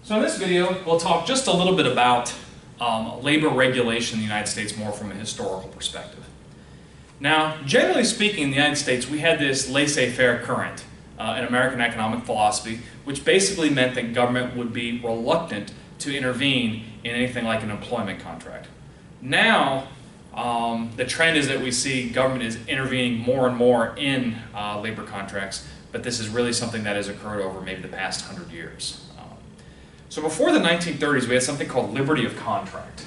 So in this video, we'll talk just a little bit about labor regulation in the United States more from a historical perspective. Now, generally speaking, in the United States, we had this laissez-faire current in American economic philosophy, which basically meant that government would be reluctant to intervene in anything like an employment contract. Now, the trend is that we see government is intervening more and more in labor contracts, but this is really something that has occurred over maybe the past 100 years. So before the 1930s, we had something called liberty of contract.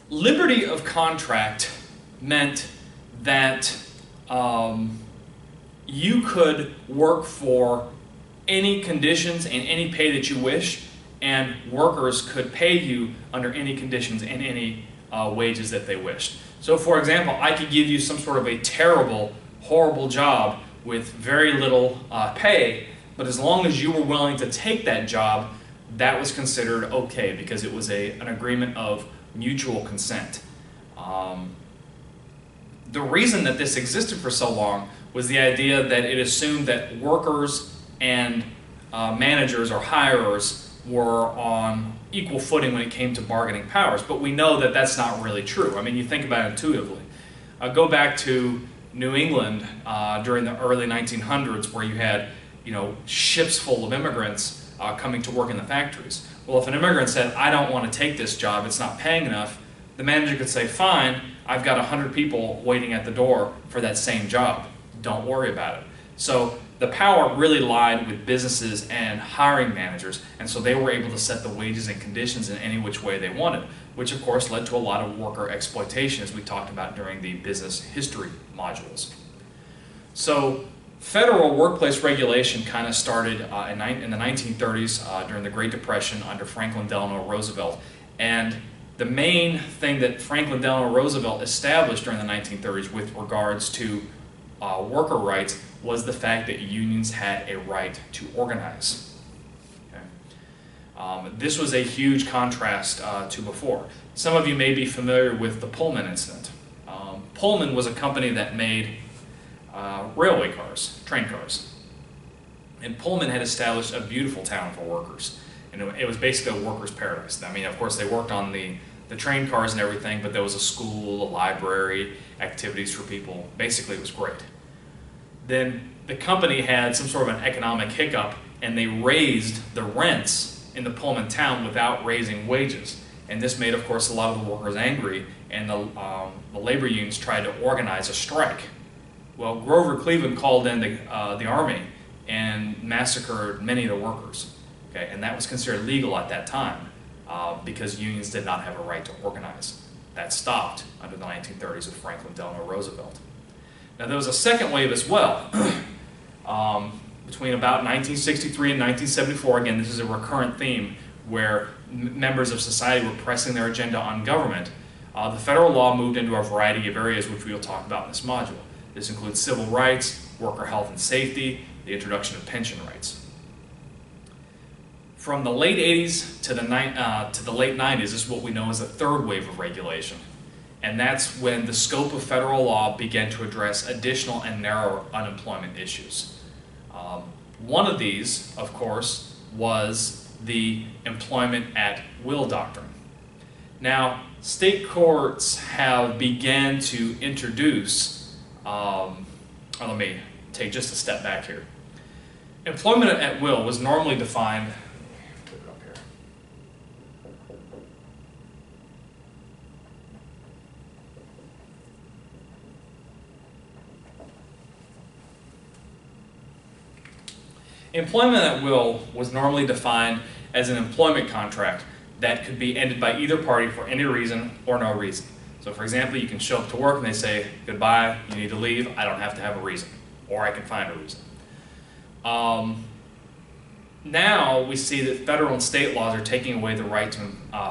Liberty of contract meant that you could work for any conditions and any pay that you wish, and workers could pay you under any conditions and any wages that they wished. So for example, I could give you some sort of a terrible, horrible job with very little pay, but as long as you were willing to take that job, that was considered okay because it was an agreement of mutual consent. The reason that this existed for so long was the idea that it assumed that workers and managers or hirers were on equal footing when it came to bargaining powers, but we know that that's not really true. I mean, you think about it intuitively. Go back to New England during the early 1900s, where you had, ships full of immigrants coming to work in the factories. Well, if an immigrant said, "I don't want to take this job, it's not paying enough," the manager could say, "Fine, I've got 100 people waiting at the door for that same job. Don't worry about it." So the power really lied with businesses and hiring managers, and so they were able to set the wages and conditions in any which way they wanted, which of course led to a lot of worker exploitation, as we talked about during the business history modules. So federal workplace regulation kind of started in the 1930s during the Great Depression under Franklin Delano Roosevelt, and the main thing that Franklin Delano Roosevelt established during the 1930s with regards to worker rights was the fact that unions had a right to organize. Okay? This was a huge contrast to before. Some of you may be familiar with the Pullman Incident. Pullman was a company that made railway cars, train cars. And Pullman had established a beautiful town for workers. And it was basically a workers' paradise. I mean, of course, they worked on the train cars and everything, but there was a school, a library, activities for people. Basically, it was great. Then the company had some sort of an economic hiccup, and they raised the rents in the Pullman town without raising wages. And this made, of course, a lot of the workers angry, and the labor unions tried to organize a strike. Well, Grover Cleveland called in the army and massacred many of the workers. Okay? And that was considered legal at that time because unions did not have a right to organize. That stopped under the 1930s with Franklin Delano Roosevelt. Now, there was a second wave as well. Between about 1963 and 1974, again, this is a recurrent theme where members of society were pressing their agenda on government. The federal law moved into a variety of areas which we will talk about in this module. This includes civil rights, worker health and safety, the introduction of pension rights. From the late 80s to the late 90s, this is what we know as the third wave of regulation. And that's when the scope of federal law began to address additional and narrower unemployment issues. One of these, of course, was the employment at will doctrine. Now, state courts have began to introduce, let me take just a step back here. Employment at will was normally defined, put it up here. Employment at will was normally defined as an employment contract that could be ended by either party for any reason or no reason. So for example, you can show up to work and they say, "Goodbye, you need to leave, I don't have to have a reason," or I can find a reason. Now we see that federal and state laws are taking away the right to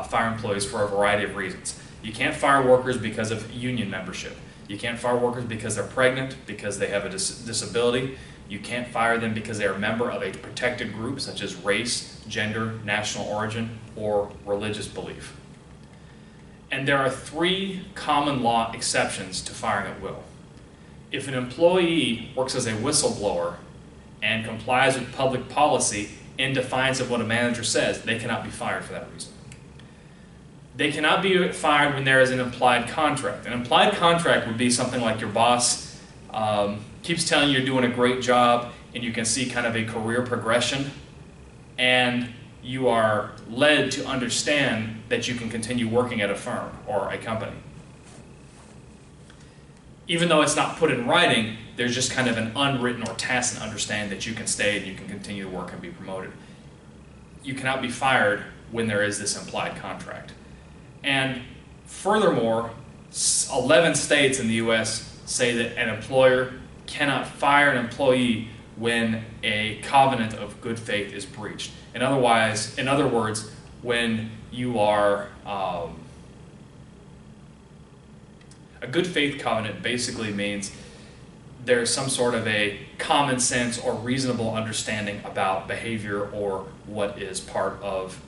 fire employees for a variety of reasons. You can't fire workers because of union membership. You can't fire workers because they're pregnant, because they have a disability. You can't fire them because they are a member of a protected group such as race, gender, national origin, or religious belief. And there are 3 common law exceptions to firing at will. If an employee works as a whistleblower and complies with public policy in defiance of what a manager says, they cannot be fired for that reason. They cannot be fired when there is an implied contract. An implied contract would be something like your boss keeps telling you you're doing a great job and you can see kind of a career progression, and you are led to understand that you can continue working at a firm or a company. Even though it's not put in writing, there's just kind of an unwritten or tacit understanding that you can stay and you can continue to work and be promoted. You cannot be fired when there is this implied contract. And furthermore, 11 states in the U.S. say that an employer cannot fire an employee when a covenant of good faith is breached. In other words, when you are a good faith covenant basically means there's some sort of a common sense or reasonable understanding about behavior or what is part of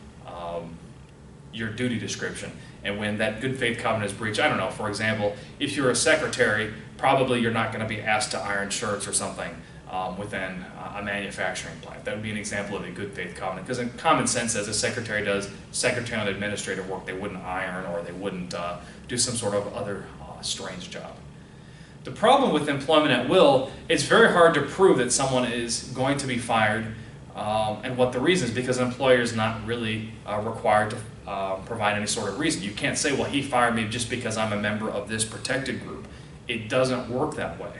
your duty description. And when that good faith covenant is breached, I don't know, for example, if you're a secretary, probably you're not going to be asked to iron shirts or something within a manufacturing plant. That would be an example of a good faith covenant, because in common sense, as a secretary does secretarial and administrative work, they wouldn't iron or they wouldn't do some sort of other strange job. The problem with employment at will, it's very hard to prove that someone is going to be fired and what the reason is, because an employer is not really required to provide any sort of reason. You can't say, well, he fired me just because I'm a member of this protected group. It doesn't work that way.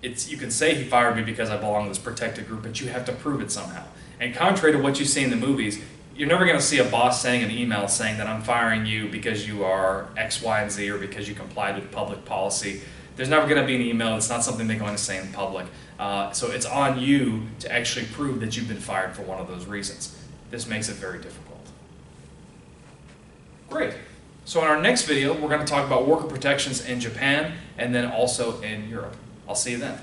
You can say he fired me because I belong to this protected group, but you have to prove it somehow. And contrary to what you see in the movies, you're never going to see a boss saying an email saying that I'm firing you because you are X, Y, and Z, or because you complied with public policy. There's never going to be an email. It's not something they're going to say in public. So it's on you to actually prove that you've been fired for one of those reasons. This makes it very difficult. Great. So in our next video, we're going to talk about worker protections in Japan and then also in Europe. I'll see you then.